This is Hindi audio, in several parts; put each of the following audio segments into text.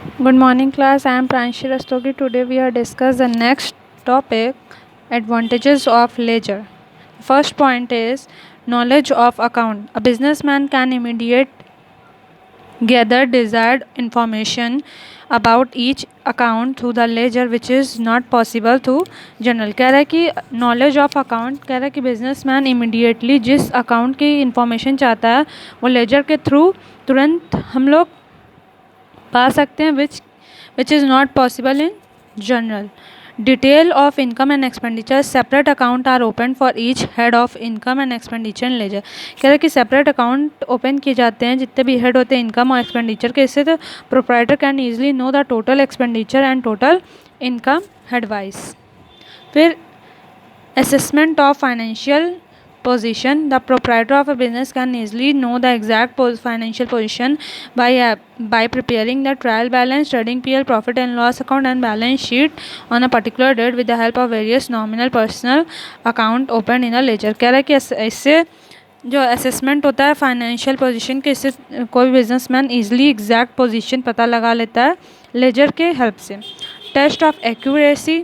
Good morning, class. I am Pranshi Rastogi. Today we are discuss the next topic, advantages of ledger. First point is knowledge of account. A businessman can immediate gather desired information about each account through the ledger, which is not possible through general. कह रहा है कि नॉलेज ऑफ अकाउंट, कह रहा है कि बिजनेसमैन इमीडिएटली जिस अकाउंट की इंफॉर्मेशन चाहता है वो लेजर के थ्रू तुरंत हम लोग पा सकते हैं, which is not possible in general. Detail of income and expenditure. Separate account are opened for each head of income and expenditure in ledger. कह रहा है कि सेपरेट अकाउंट ओपन किए जाते हैं जितने भी हेड होते हैं इनकम और एक्सपेंडिचर के, इससे तो proprietor can easily know the total expenditure and total income head wise. फिर assessment of financial position. The proprietor of a business can easily know the exact financial position by preparing the trial balance, trading PL, profit and loss account and balance sheet on a particular date with the help of various nominal personal account opened in a ledger. कह रहा है कि इससे जो असेसमेंट होता है फाइनेंशियल पोजीशन के, इससे कोई बिजनेसमैन ईजिली एग्जैक्ट पोजीशन पता लगा लेता है लेजर के हेल्प से. Test of accuracy.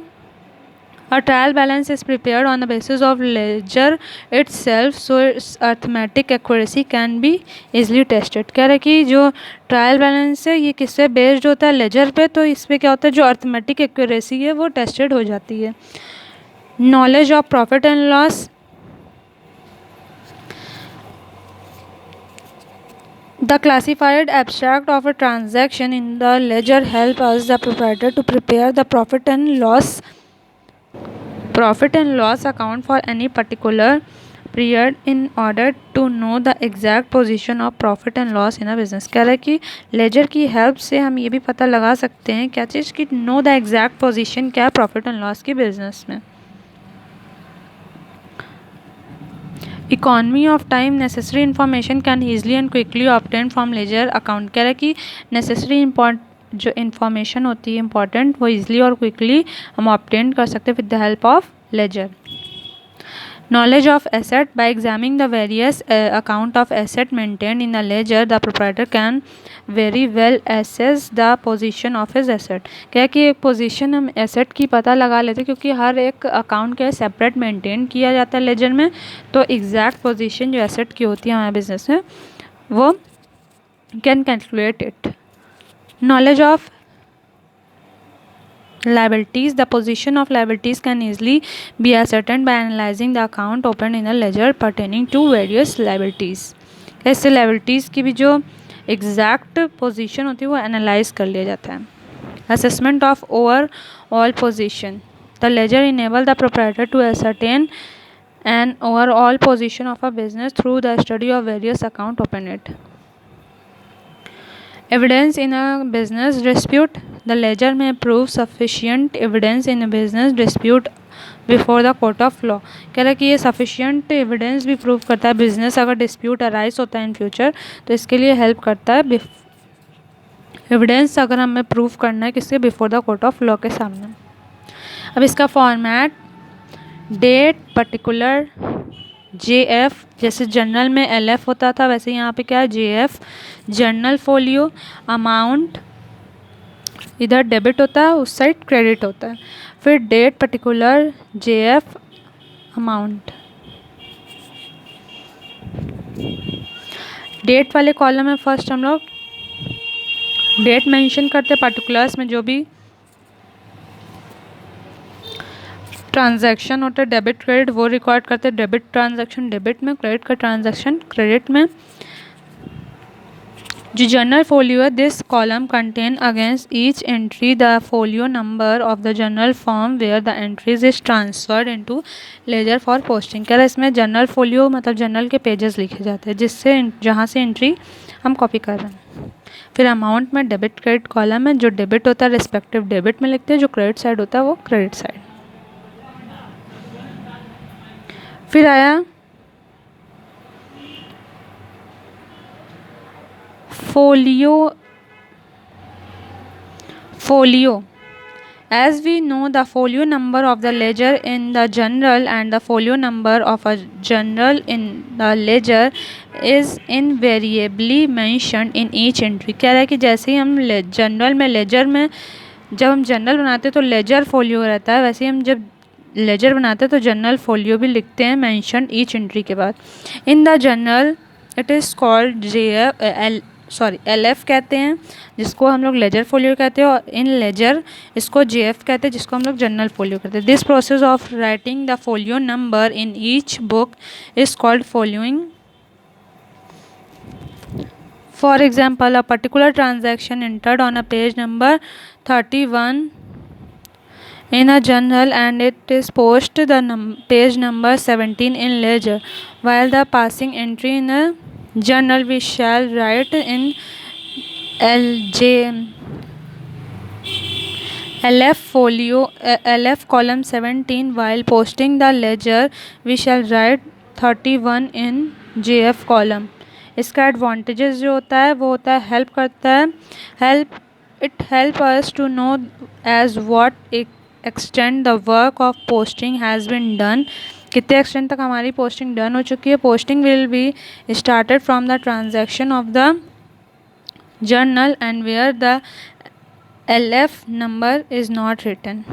A trial balance is prepared on the basis of ledger itself, so its arithmetic accuracy can be easily tested. कह रहा है कि जो ट्रायल बैलेंस है ये किससे बेस्ड होता है, लेजर पे, तो इस पे क्या होता है जो अर्थमेटिक एक्यूरेसी है वो टेस्टेड हो जाती है. Knowledge of profit and loss. The classified abstract of a transaction in the ledger help us the proprietor to prepare the profit and loss account for any particular period in order to know the exact position of profit and loss in a business. कह रहा है कि लेजर की हेल्प से हम ये भी पता लगा सकते हैं क्या चीज़ कि नो द एग्जैक्ट पोजीशन क्या है प्रॉफिट एंड लॉस की बिजनेस में. Economy of time. Necessary information can easily and quickly obtain from ledger account. कह रहा है कि नेसेसरी जो इन्फॉर्मेशन होती है इंपॉर्टेंट वो ईजिली और क्विकली हम ऑब्टेन कर सकते हैं with the help of ledger. Knowledge of asset. By examining the various account of asset maintained in the ledger, the proprietor can very well assess the position of his asset. क्या कि एक पोजीशन हम एसेट की पता लगा लेते हैं क्योंकि हर एक अकाउंट के सेपरेट मेंटेन किया जाता है लेजर में, तो एग्जैक्ट पोजीशन जो एसेट की होती है हमारे बिजनेस में वो can calculate it. Knowledge of liabilities. The position of liabilities can easily be ascertained by analyzing the account opened in a ledger pertaining to various liabilities. ऐसे liabilities की भी जो exact position होती है वो analyze कर लिया जाता है. Assessment of overall position. The ledger enable the proprietor to ascertain an overall position of a business through the study of various account opened it. Evidence in a business dispute. The ledger may prove sufficient evidence in a business dispute before the court of law. कह रहा है कि ये sufficient evidence भी प्रूव करता है बिजनेस अगर डिस्प्यूट अराइज होता है इन फ्यूचर तो इसके लिए हेल्प करता है एविडेंस अगर हमें प्रूव करना है किसके before the court of law के सामने. अब इसका फॉर्मेट डेट पर्टिकुलर JF, जैसे जर्नल में LF होता था वैसे यहाँ पे क्या है JF. Journal folio. अमाउंट इधर डेबिट होता है उस साइड क्रेडिट होता है. फिर date particular JF amount. Date वाले कॉलम में फर्स्ट हम लोग डेट मेंशन करते हैं, पर्टिकुलर्स में जो भी ट्रांजैक्शन होता है डेबिट क्रेडिट वो रिकॉर्ड करते हैं. डेबिट ट्रांजैक्शन डेबिट में, क्रेडिट का ट्रांजैक्शन क्रेडिट में. जो जर्नल फोलियो है this column contain against each entry the folio number of the journal form where the entries is transferred into ledger for posting. कह रहा है इसमें जर्नल फोलियो मतलब जर्नल के पेजेस लिखे जाते हैं जिससे जहाँ से एंट्री हम कॉपी कर रहे हैं. फिर अमाउंट में डेबिट क्रेडिट कॉलम है, जो डेबिट होता है रिस्पेक्टिव डेबिट में लिखते हैं, जो क्रेडिट साइड होता है वो क्रेडिट साइड. फिर आया folio. As we know, the folio number of the ledger in the journal and the folio number of a journal in the ledger is invariably mentioned in each entry. कह रहा है कि जैसे ही हम जर्नल में लेजर में जब हम जर्नल बनाते हैं तो लेजर फोलियो रहता है, वैसे ही हम जब लेजर बनाते हैं तो जर्नल फोलियो भी लिखते हैं मेंशन ईच एंट्री के बाद. In the journal it is called LF कहते हैं जिसको हम लोग लेजर फोलियो कहते हैं, और इन लेजर इसको JF कहते हैं जिसको हम लोग जर्नल फोलियो कहते हैं. This process of writing the folio number in each book is called folioing. For example, a particular transaction entered on a page number 31 in a journal and it is posted the page number 17 in ledger, while the passing entry in a journal we shall write in LF folio LF column 17, while posting the ledger we shall write 31 in JF column. इसका एडवांटेजेस जो होता है वो होता है हेल्प करता है, it help us to know as what extend the work of posting has been done, कितने एक्सटेंड तक हमारी पोस्टिंग डन हो चुकी है. Posting will be started from the transaction of the journal and where the LF number is not written.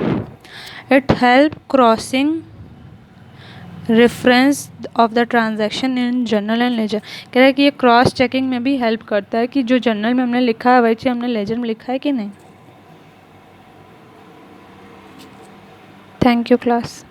It help crossing reference of the transaction in journal and ledger. कह रहा है कि ये क्रॉस चेकिंग में भी हेल्प करता है कि जो जर्नल में हमने लिखा है वही चीज़ हमने लेजर में लिखा है कि नहीं. Thank you class.